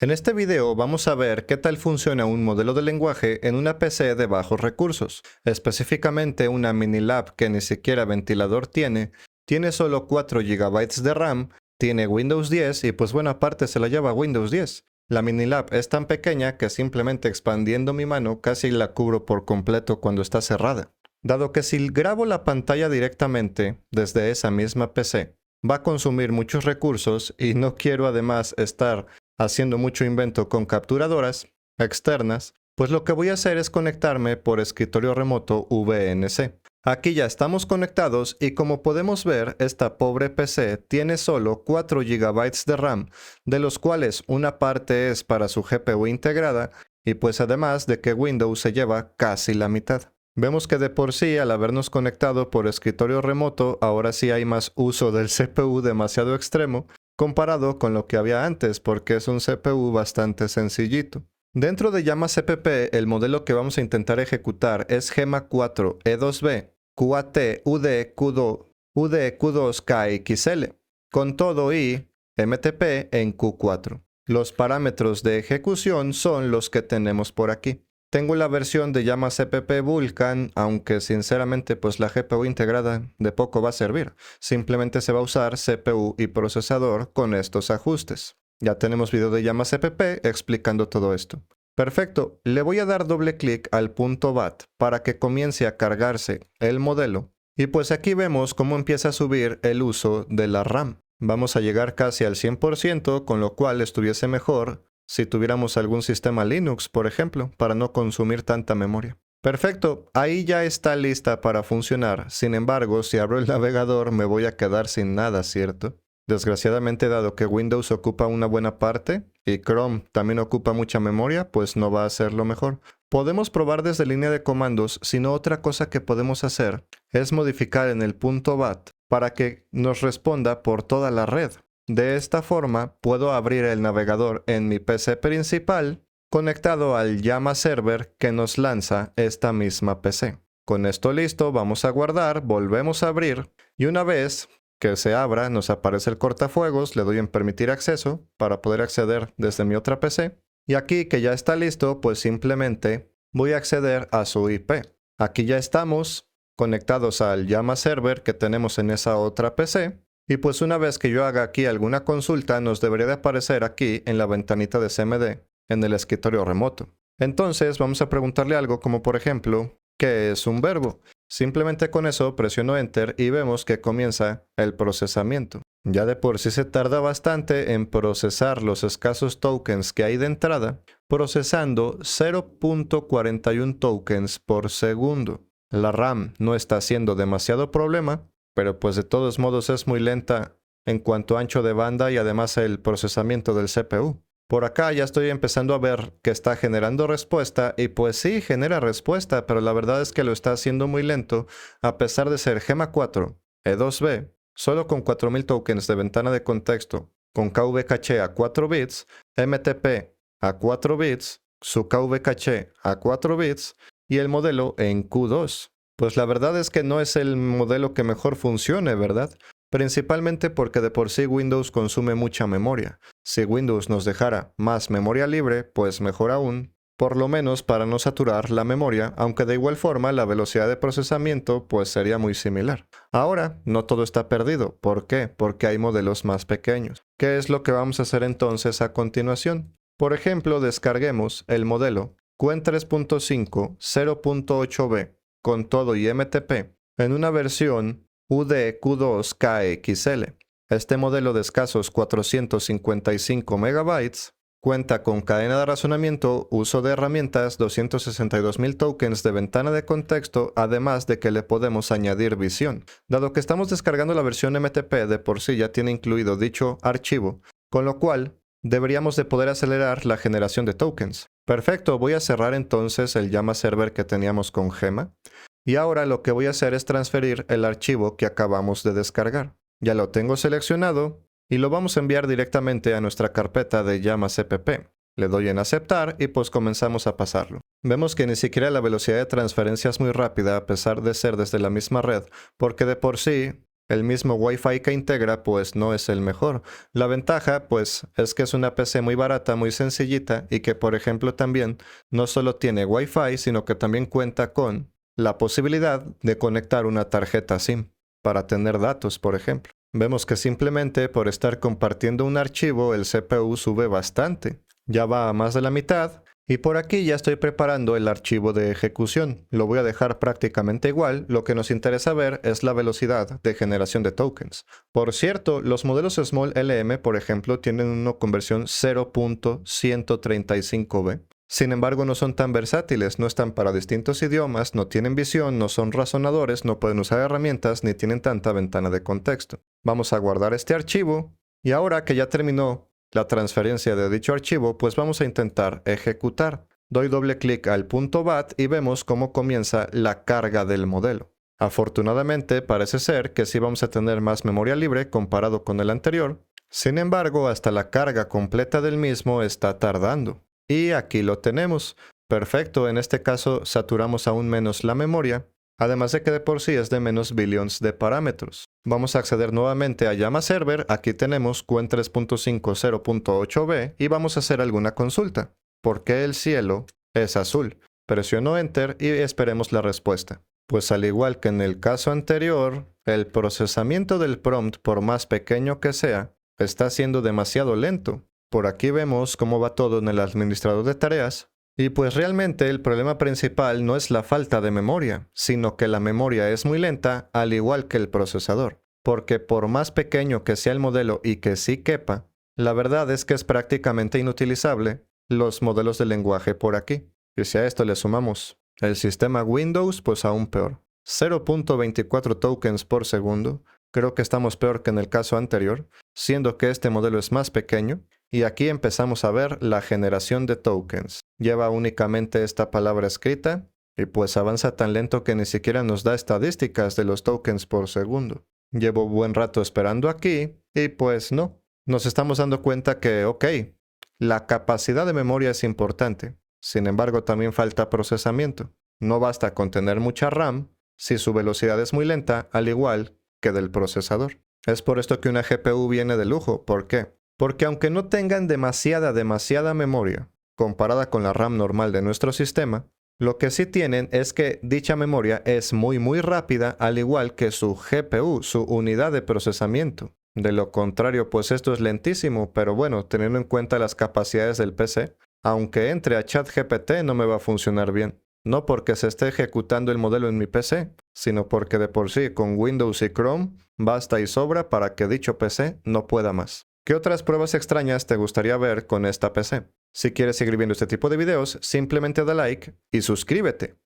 En este video vamos a ver qué tal funciona un modelo de lenguaje en una PC de bajos recursos, específicamente una Minilab que ni siquiera ventilador tiene solo 4 GB de RAM, tiene Windows 10 y pues buena parte se la lleva Windows 10. La Minilab es tan pequeña que simplemente expandiendo mi mano casi la cubro por completo cuando está cerrada. Dado que si grabo la pantalla directamente desde esa misma PC, va a consumir muchos recursos y no quiero además estar haciendo mucho invento con capturadoras externas, pues lo que voy a hacer es conectarme por escritorio remoto VNC. Aquí ya estamos conectados y como podemos ver, esta pobre PC tiene solo 4 GB de RAM, de los cuales una parte es para su GPU integrada y pues además de que Windows se lleva casi la mitad. Vemos que de por sí, al habernos conectado por escritorio remoto, ahora sí hay más uso del CPU demasiado extremo, comparado con lo que había antes, porque es un CPU bastante sencillito. Dentro de Llama CPP, el modelo que vamos a intentar ejecutar es Gema 4 E2B QAT UD Q2 KXL, con todo y MTP en Q4. Los parámetros de ejecución son los que tenemos por aquí. Tengo la versión de Llama CPP Vulkan, aunque sinceramente pues la GPU integrada de poco va a servir. Simplemente se va a usar CPU y procesador con estos ajustes. Ya tenemos video de Llama CPP explicando todo esto. Perfecto, le voy a dar doble clic al punto .bat para que comience a cargarse el modelo. Y pues aquí vemos cómo empieza a subir el uso de la RAM. Vamos a llegar casi al 100%, con lo cual estuviese mejor si tuviéramos algún sistema Linux, por ejemplo, para no consumir tanta memoria. Perfecto, ahí ya está lista para funcionar. Sin embargo, si abro el navegador me voy a quedar sin nada, ¿cierto? Desgraciadamente, dado que Windows ocupa una buena parte y Chrome también ocupa mucha memoria, pues no va a ser lo mejor. Podemos probar desde línea de comandos, sino otra cosa que podemos hacer es modificar en el punto .bat para que nos responda por toda la red. De esta forma, puedo abrir el navegador en mi PC principal conectado al Llama Server que nos lanza esta misma PC. Con esto listo, vamos a guardar, volvemos a abrir y una vez que se abra, nos aparece el cortafuegos, le doy en permitir acceso para poder acceder desde mi otra PC. Y aquí que ya está listo, pues simplemente voy a acceder a su IP. Aquí ya estamos conectados al Llama Server que tenemos en esa otra PC. Y pues una vez que yo haga aquí alguna consulta, nos debería de aparecer aquí en la ventanita de CMD, en el escritorio remoto. Entonces vamos a preguntarle algo como por ejemplo, ¿qué es un verbo? Simplemente con eso presiono Enter y vemos que comienza el procesamiento. Ya de por sí se tarda bastante en procesar los escasos tokens que hay de entrada, procesando 0.41 tokens por segundo. La RAM no está haciendo demasiado problema, pero pues de todos modos es muy lenta en cuanto a ancho de banda y además el procesamiento del CPU. Por acá ya estoy empezando a ver que está generando respuesta y pues sí, genera respuesta, pero la verdad es que lo está haciendo muy lento a pesar de ser Gema 4 E2B, solo con 4000 tokens de ventana de contexto, con KV caché a 4 bits, MTP a 4 bits, su KV caché a 4 bits y el modelo en Q2. Pues la verdad es que no es el modelo que mejor funcione, ¿verdad? Principalmente porque de por sí Windows consume mucha memoria. Si Windows nos dejara más memoria libre, pues mejor aún, por lo menos para no saturar la memoria, aunque de igual forma la velocidad de procesamiento pues sería muy similar. Ahora, no todo está perdido. ¿Por qué? Porque hay modelos más pequeños. ¿Qué es lo que vamos a hacer entonces a continuación? Por ejemplo, descarguemos el modelo Qwen 3.5 0.8b con todo y MTP en una versión UD-Q2 KXL. Este modelo de escasos 455 MB cuenta con cadena de razonamiento, uso de herramientas, 262.000 tokens de ventana de contexto, además de que le podemos añadir visión. Dado que estamos descargando la versión MTP, de por sí ya tiene incluido dicho archivo, con lo cual deberíamos de poder acelerar la generación de tokens. Perfecto, voy a cerrar entonces el Llama Server que teníamos con Gema. Y ahora lo que voy a hacer es transferir el archivo que acabamos de descargar. Ya lo tengo seleccionado y lo vamos a enviar directamente a nuestra carpeta de Llama CPP. Le doy en aceptar y pues comenzamos a pasarlo. Vemos que ni siquiera la velocidad de transferencia es muy rápida a pesar de ser desde la misma red, porque de por sí El mismo Wi-Fi que integra pues no es el mejor. La ventaja pues es que es una PC muy barata, muy sencillita y que por ejemplo también no solo tiene Wi-Fi sino que también cuenta con la posibilidad de conectar una tarjeta SIM para tener datos, por ejemplo. Vemos que simplemente por estar compartiendo un archivo el CPU sube bastante. Ya va a más de la mitad. Y por aquí ya estoy preparando el archivo de ejecución. Lo voy a dejar prácticamente igual. Lo que nos interesa ver es la velocidad de generación de tokens. Por cierto, los modelos Small LM, por ejemplo, tienen una conversión 0.135B. Sin embargo, no son tan versátiles, no están para distintos idiomas, no tienen visión, no son razonadores, no pueden usar herramientas ni tienen tanta ventana de contexto. Vamos a guardar este archivo y ahora que ya terminó la transferencia de dicho archivo, pues vamos a intentar ejecutar. Doy doble clic al punto .bat y vemos cómo comienza la carga del modelo. Afortunadamente, parece ser que sí vamos a tener más memoria libre comparado con el anterior. Sin embargo, hasta la carga completa del mismo está tardando. Y aquí lo tenemos. Perfecto, en este caso saturamos aún menos la memoria. Además de que de por sí es de menos billions de parámetros. Vamos a acceder nuevamente a Llama Server, aquí tenemos Quen3.5 0.8b y vamos a hacer alguna consulta. ¿Por qué el cielo es azul? Presiono Enter y esperemos la respuesta. Pues al igual que en el caso anterior, el procesamiento del prompt, por más pequeño que sea, está siendo demasiado lento. Por aquí vemos cómo va todo en el administrador de tareas. Y pues realmente el problema principal no es la falta de memoria, sino que la memoria es muy lenta, al igual que el procesador. Porque por más pequeño que sea el modelo y que sí quepa, la verdad es que es prácticamente inutilizable los modelos de lenguaje por aquí. Y si a esto le sumamos el sistema Windows, pues aún peor. 0.24 tokens por segundo. Creo que estamos peor que en el caso anterior, siendo que este modelo es más pequeño. Y aquí empezamos a ver la generación de tokens. Lleva únicamente esta palabra escrita y pues avanza tan lento que ni siquiera nos da estadísticas de los tokens por segundo. Llevo buen rato esperando aquí y pues no. Nos estamos dando cuenta que, ok, la capacidad de memoria es importante. Sin embargo, también falta procesamiento. No basta con tener mucha RAM si su velocidad es muy lenta, al igual que del procesador. Es por esto que una GPU viene de lujo. ¿Por qué? Porque aunque no tengan demasiada memoria comparada con la RAM normal de nuestro sistema, lo que sí tienen es que dicha memoria es muy rápida, al igual que su GPU, su unidad de procesamiento. De lo contrario, pues esto es lentísimo, pero bueno, teniendo en cuenta las capacidades del PC, aunque entre a ChatGPT no me va a funcionar bien. No porque se esté ejecutando el modelo en mi PC, sino porque de por sí con Windows y Chrome basta y sobra para que dicho PC no pueda más. ¿Qué otras pruebas extrañas te gustaría ver con esta PC? Si quieres seguir viendo este tipo de videos, simplemente da like y suscríbete.